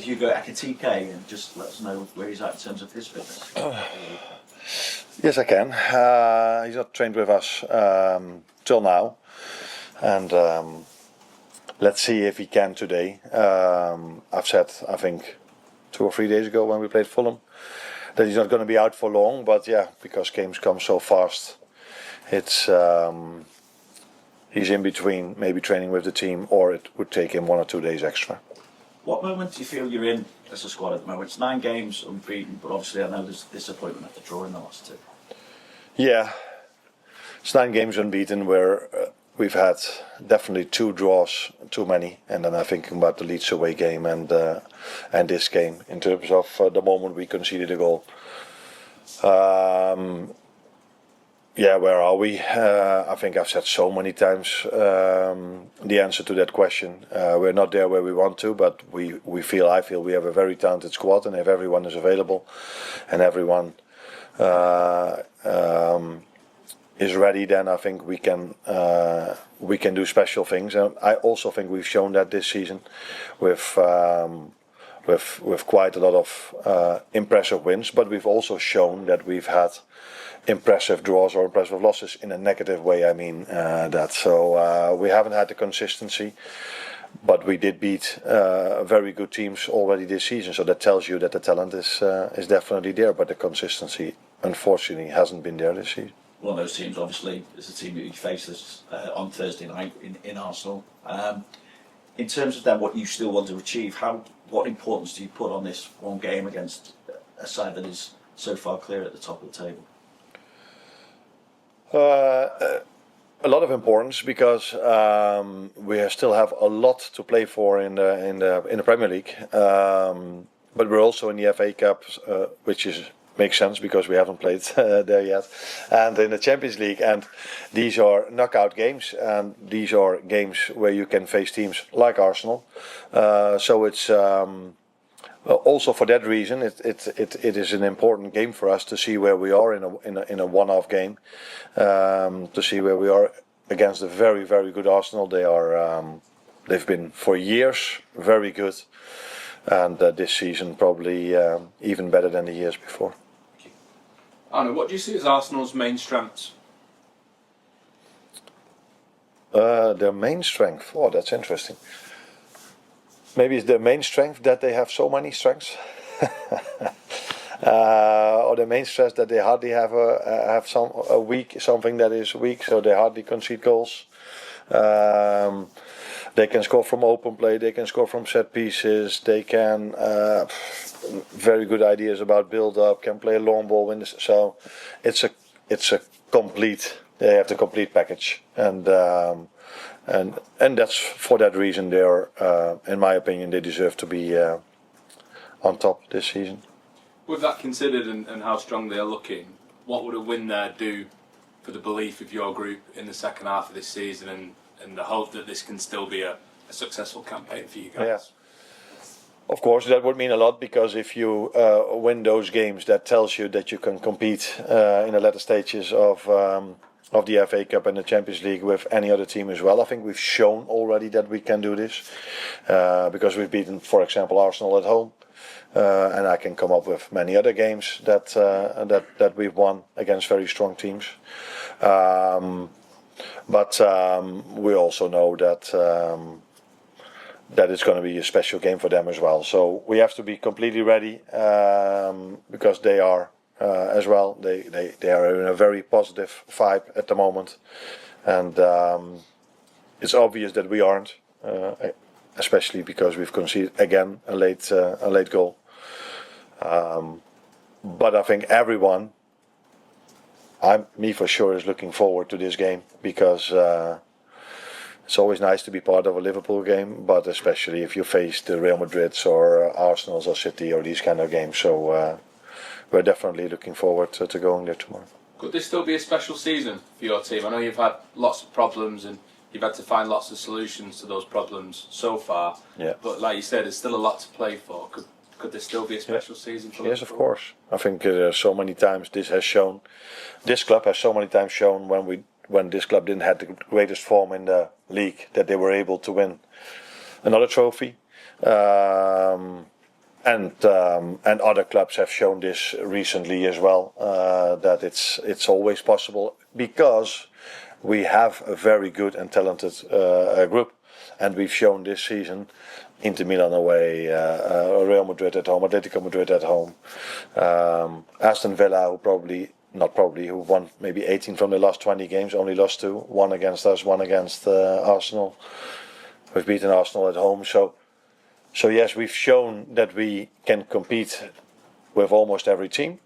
with Hugo Ekitike and just let us know where he's at in terms of his fitness? Yes, I can. He's not trained with us till now, and let's see if he can today. I've said, I think 2 or 3 days ago when we played Fulham, that he's not going to be out for long, but yeah, because games come so fast, it's he's in between maybe training with the team, or it would take him 1 or 2 days extra. What moment do you feel you're in as a squad at the moment? It's 9 games unbeaten, but obviously I know there's disappointment after drawing the last 2. Yeah, it's 9 games unbeaten where we've had definitely 2 draws too many, and then I'm thinking about the Leeds away game and this game in terms of the moment we conceded a goal. Yeah, where are we? I think I've said so many times the answer to that question. We're not there where we want to, but I feel we have a very talented squad, and if everyone is available and everyone is ready, then I think we can do special things. And I also think we've shown that this season with quite a lot of impressive wins, but we've also shown that we've had impressive draws or impressive losses in a negative way. I mean that. So we haven't had the consistency, but we did beat very good teams already this season. So that tells you that the talent is definitely there, but the consistency unfortunately hasn't been there this season. One of those teams, obviously, is the team that you face this on Thursday night in Arsenal. In terms of then what you still want to achieve, what importance do you put on this one game against a side that is so far clear at the top of the table? A lot of importance, because we still have a lot to play for in the Premier League, but we're also in the FA Cup, which makes sense because we haven't played there yet, and in the Champions League, and these are knockout games, and these are games where you can face teams like Arsenal. So it's also for that reason, it is an important game for us to see where we are in a one-off game, to see where we are against a very, very good Arsenal. They've been for years very good, and this season probably even better than the years before. Arne, what do you see as Arsenal's main strengths? Their main strength? Oh, that's interesting. Maybe it's their main strength that they have so many strengths, or the main strength that they hardly have something that is weak, so they hardly concede goals. They can score from open play, they can score from set pieces, they can very good ideas about build up, can play a long ball. So it's a complete. They have the complete package, and that's for that reason they're, in my opinion, they deserve to be on top this season. With that considered and how strong they are looking, what would a win there do for the belief of your group in the second half of this season, and the hope that this can still be a successful campaign for you guys? Yeah. Of course, that would mean a lot, because if you win those games, that tells you that you can compete in the latter stages of the FA Cup and the Champions League with any other team as well. I think we've shown already that we can do this, because we've beaten, for example, Arsenal at home, and I can come up with many other games that we've won against very strong teams. But we also know that it's going to be a special game for them as well. So we have to be completely ready, because they are as well. They are in a very positive vibe at the moment, and it's obvious that we aren't, especially because we've conceded again a late goal. But I think everyone, me for sure, is looking forward to this game, because it's always nice to be part of a Liverpool game, but especially if you face the Real Madrids or Arsenals or City or these kind of games. So we're definitely looking forward to going there tomorrow. Could this still be a special season for your team? I know you've had lots of problems and you've had to find lots of solutions to those problems so far. Yeah. But like you said, there's still a lot to play for. Could this still be a special season for Yes, Liverpool? of course. I think so many times this club has so many times shown when this club didn't have the greatest form in the league, that they were able to win another trophy. and other clubs have shown this recently as well, that it's always possible because we have a very good and talented group, and we've shown this season Inter Milan away, Real Madrid at home, Atletico Madrid at home, Aston Villa, who won maybe 18 from the last 20 games, only lost 2, one against us, one against Arsenal. We've beaten Arsenal at home, so yes, we've shown that we can compete with almost every team.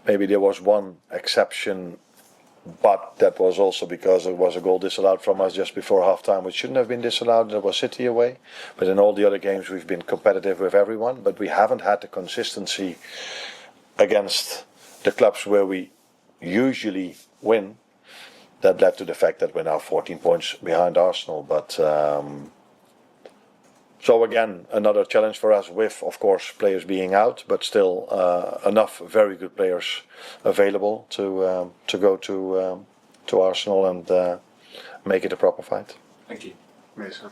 Maybe there was one exception, but that was also because there was a goal disallowed from us just before half-time, which shouldn't have been disallowed. That was City away. But in all the other games, we've been competitive with everyone, but we haven't had the consistency against the clubs where we usually win. That led to the fact that we're now 14 points behind Arsenal. But so again, another challenge for us with, of course, players being out, but still enough very good players available to go to Arsenal and make it a proper fight. Thank you. Amazing.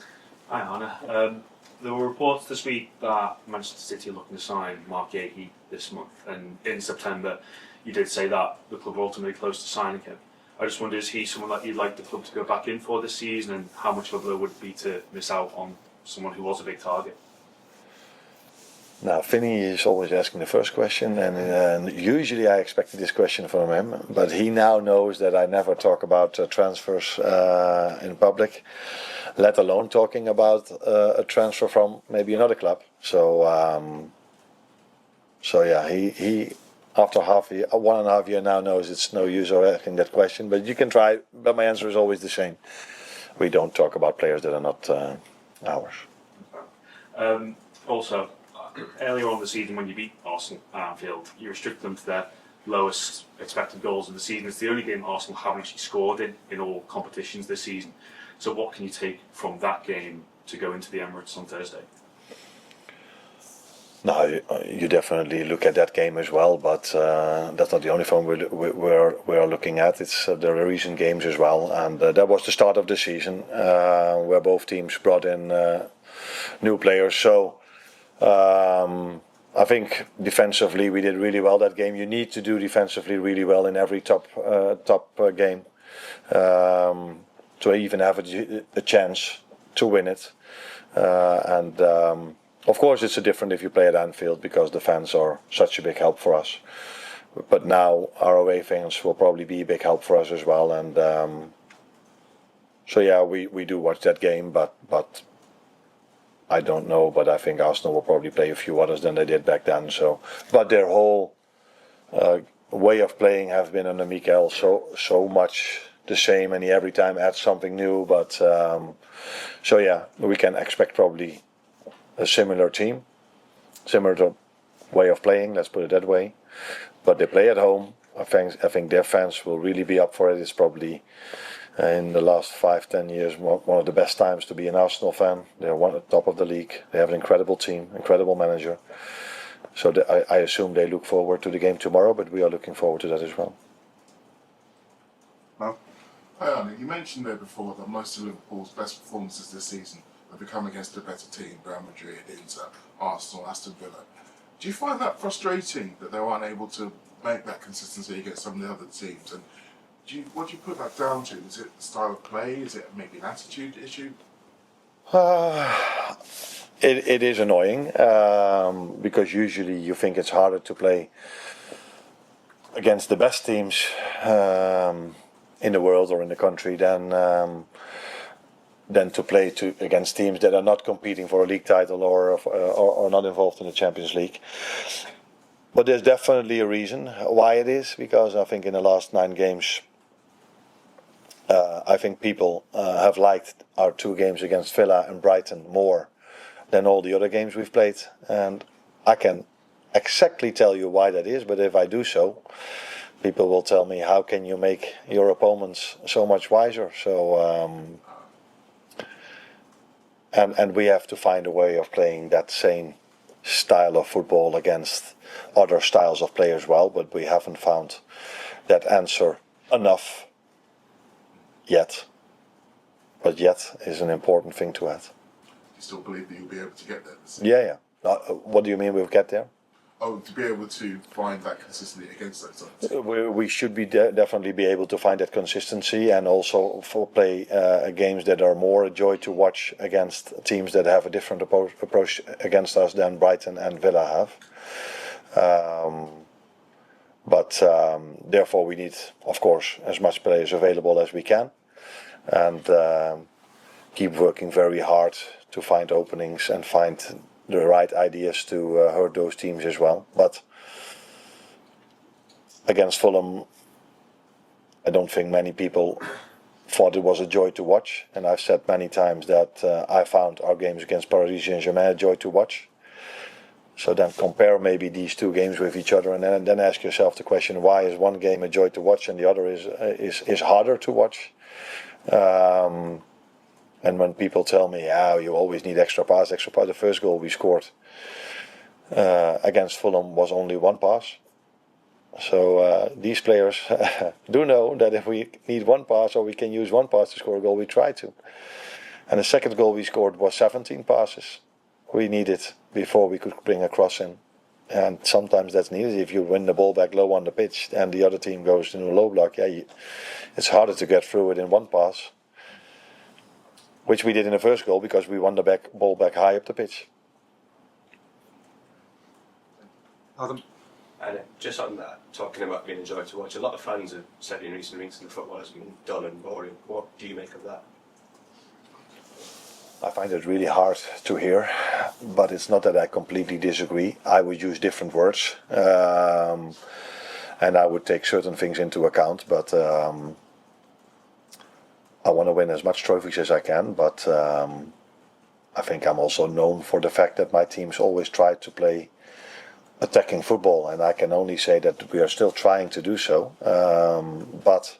Hi, Arne. There were reports this week that Manchester City are looking to sign Mark Yeahy this month, and in September you did say that the club were ultimately close to signing him. I just wonder, is he someone that you'd like the club to go back in for this season, and how much of a blow would it be to miss out on someone who was a big target? Now, Vinny is always asking the first question, and usually I expected this question from him, but he now knows that I never talk about transfers in public, let alone talking about a transfer from maybe another club. So yeah, he after 1.5 years now knows it's no use of asking that question, but you can try, but my answer is always the same. We don't talk about players that are not ours. Also, earlier on the season when you beat Arsenal at Anfield, you restricted them to their lowest expected goals of the season. It's the only game Arsenal haven't actually scored in all competitions this season. So what can you take from that game to go into the Emirates on Thursday? No, you definitely look at that game as well, but that's not the only one we're looking at. It's the recent games as well, and that was the start of the season where both teams brought in new players. So I think defensively we did really well that game. You need to do defensively really well in every top game to even have a chance to win it, and. Of course, it's different if you play at Anfield because the fans are such a big help for us. But now our away fans will probably be a big help for us as well. And so yeah, we do watch that game, but I don't know. But I think Arsenal will probably play a few others than they did back then. So, but their whole way of playing have been under Mikel so much the same, and he every time adds something new. But so yeah, we can expect probably a similar team, similar to way of playing, let's put it that way. But they play at home. I think their fans will really be up for it. It's probably in the last 5-10 years one of the best times to be an Arsenal fan. They're one at the top of the league. They have an incredible team, incredible manager. So I assume they look forward to the game tomorrow, but we are looking forward to that as well. Well, hi Arne, you mentioned there before that most of Liverpool's best performances this season have come against a better team, Real Madrid, Inter, Arsenal, Aston Villa. Do you find that frustrating that they were unable to make that consistency against some of the other teams? And what do you put that down to? Is it the style of play? Is it maybe an attitude issue? It is annoying because usually you think it's harder to play against the best teams in the world or in the country than to play against teams that are not competing for a league title or not involved in the Champions League. But there's definitely a reason why it is, because I think in the last 9 games I think people have liked our 2 games against Villa and Brighton more than all the other games we've played, and I can exactly tell you why that is, but if I do so, people will tell me, how can you make your opponents so much wiser? So and we have to find a way of playing that same style of football against other styles of play as well, but we haven't found that answer enough yet. But yet is an important thing to add. Do you still believe that you'll be able to get there this season? Yeah, What do you mean we'll get there? Oh, to be able to find that consistency against those teams. We should be definitely be able to find that consistency, and also for play games that are more a joy to watch against teams that have a different approach against us than Brighton and Villa have. But therefore we need, of course, as much players available as we can, and keep working very hard to find openings and find the right ideas to hurt those teams as well. But against Fulham, I don't think many people thought it was a joy to watch, and I've said many times that I found our games against Paris Saint-Germain a joy to watch. So then compare maybe these two games with each other, and then ask yourself the question: why is one game a joy to watch and the other is harder to watch? And when people tell me, you always need extra pass, the first goal we scored against Fulham was only one pass. So these players do know that if we need one pass, or we can use one pass to score a goal, we try to. And the second goal we scored was 17 passes we needed before we could bring a cross in. And sometimes that's needed. If you win the ball back low on the pitch and the other team goes into a low block, it's harder to get through it in one pass. Which we did in the first goal because we won the ball back high up the pitch. Adam? And just on that, talking about being a joy to watch, a lot of fans have said in recent weeks that football has been dull and boring. What do you make of that? I find it really hard to hear, but it's not that I completely disagree. I would use different words, and I would take certain things into account, but I want to win as much trophies as I can, but I think I'm also known for the fact that my teams always try to play attacking football, and I can only say that we are still trying to do so. But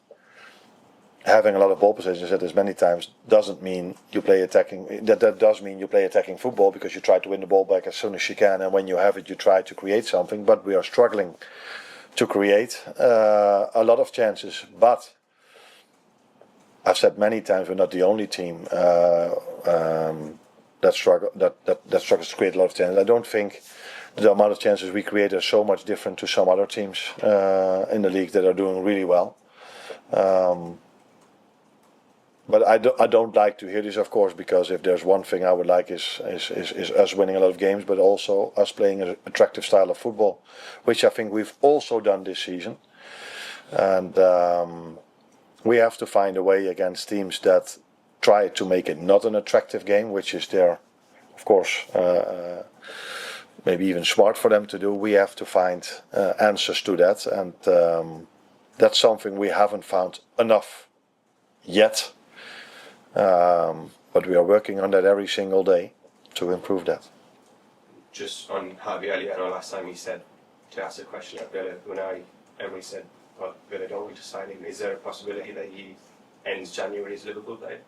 having a lot of ball possession, said as many times, doesn't mean you play attacking. That does mean you play attacking football, because you try to win the ball back as soon as you can, and when you have it, you try to create something. But we are struggling to create a lot of chances. But I've said many times we're not the only team that struggles to create a lot of chances. I don't think the amount of chances we create are so much different to some other teams in the league that are doing really well. But I don't like to hear this, of course, because if there's one thing I would like is us winning a lot of games, but also us playing an attractive style of football, which I think we've also done this season. And we have to find a way against teams that try to make it not an attractive game, which is there, of course, maybe even smart for them to do. We have to find answers to that, and that's something we haven't found enough yet. But we are working on that every single day to improve that. Just on Harvey earlier, I know last time he said to ask a question at Villa, everybody said, well, Villa don't want to sign him. Is there a possibility that he ends January as Liverpool player?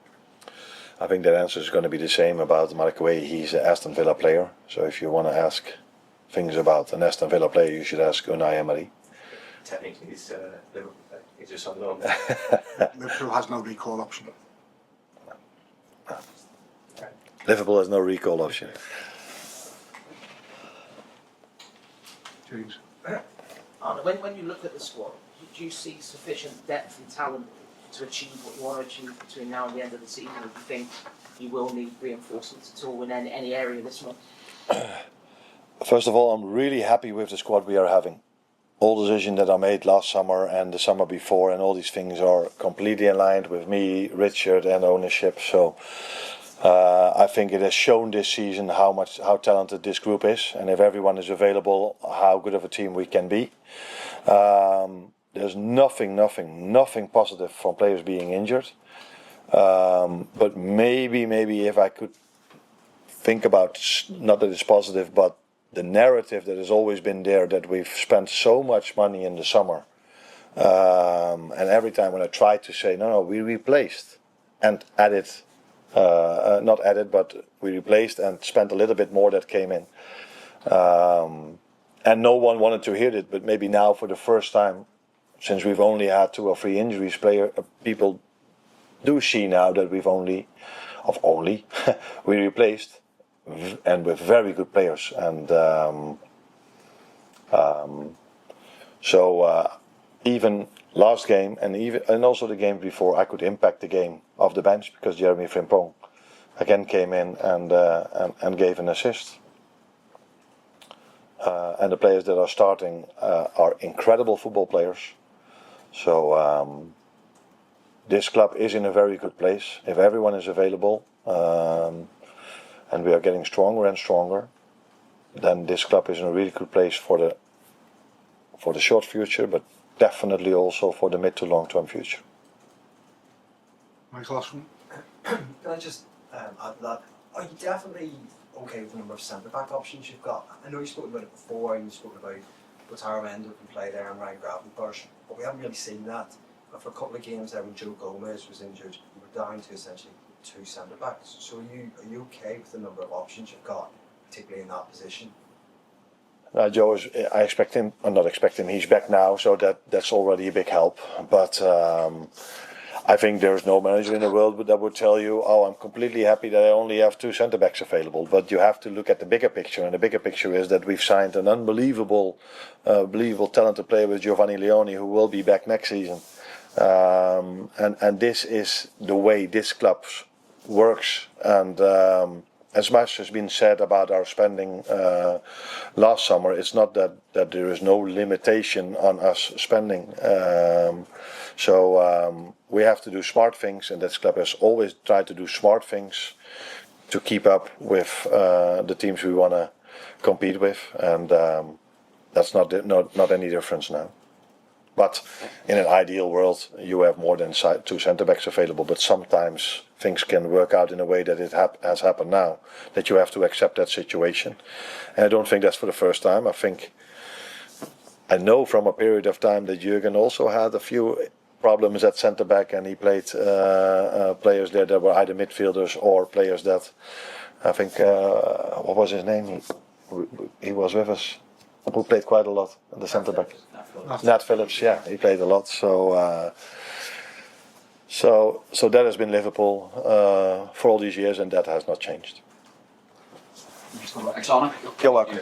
I think that answer is going to be the same about Mark Way. He's an Aston Villa player. So if you want to ask things about an Aston Villa player, you should ask Unai Emery. Technically, he's Liverpool player. He's just on loan. Liverpool has no recall option. Liverpool has no recall option. James? Arne, when you look at the squad, do you see sufficient depth and talent to achieve what you want to achieve between now and the end of the season? Or do you think you will need reinforcements at all in any area this month? First of all, I'm really happy with the squad we are having. All decisions that I made last summer and the summer before, and all these things are completely aligned with me, Richard, and ownership. So I think it has shown this season how talented this group is, and if everyone is available, how good of a team we can be. There's nothing positive from players being injured. But maybe if I could think about, not that it's positive, but the narrative that has always been there, that we've spent so much money in the summer. And every time when I tried to say, no, we replaced and added, not added, but we replaced and spent a little bit more that came in. And no one wanted to hear it, but maybe now for the first time, since we've only had 2 or 3 injuries, people do see now that we replaced and with very good players. And so even last game and also the game before, I could impact the game off the bench because Jeremy Frimpong again came in and gave an assist. And the players that are starting are incredible football players. So this club is in a very good place. If everyone is available and we are getting stronger and stronger, then this club is in a really good place for the short future, but definitely also for the mid to long term future. Michael Ashman. Can I just add that? Are you definitely okay with the number of centre back options you've got? I know you've spoken about it before, and you've spoken about Lautaro who can play there and Ryan Gravenberch, but we haven't really seen that. But for a couple of games there when Joe Gomez was injured, you were down to essentially 2 centre backs. So are you okay with the number of options you've got, particularly in that position? Joe is. I expect him. I'm not expecting. He's back now, so that's already a big help. But I think there's no manager in the world that would tell you, "Oh, I'm completely happy that I only have 2 centre backs available." But you have to look at the bigger picture, and the bigger picture is that we've signed an unbelievable, talented player with Giovanni Leone, who will be back next season. And this is the way this club works. And as much has been said about our spending last summer, it's not that there is no limitation on us spending. So we have to do smart things, and this club has always tried to do smart things to keep up with the teams we want to compete with, and that's not any difference now. But in an ideal world, you have more than 2 centre backs available. But sometimes things can work out in a way that it has happened now, that you have to accept that situation. And I don't think that's for the first time. I know from a period of time that Jurgen also had a few problems at centre back, and he played players there that were either midfielders or players that, I think, what was his name? He was with us, who played quite a lot at the centre back. Nat Phillips, yeah, he played a lot. So that has been Liverpool for all these years, and that has not changed. Thanks, Arne. You're welcome.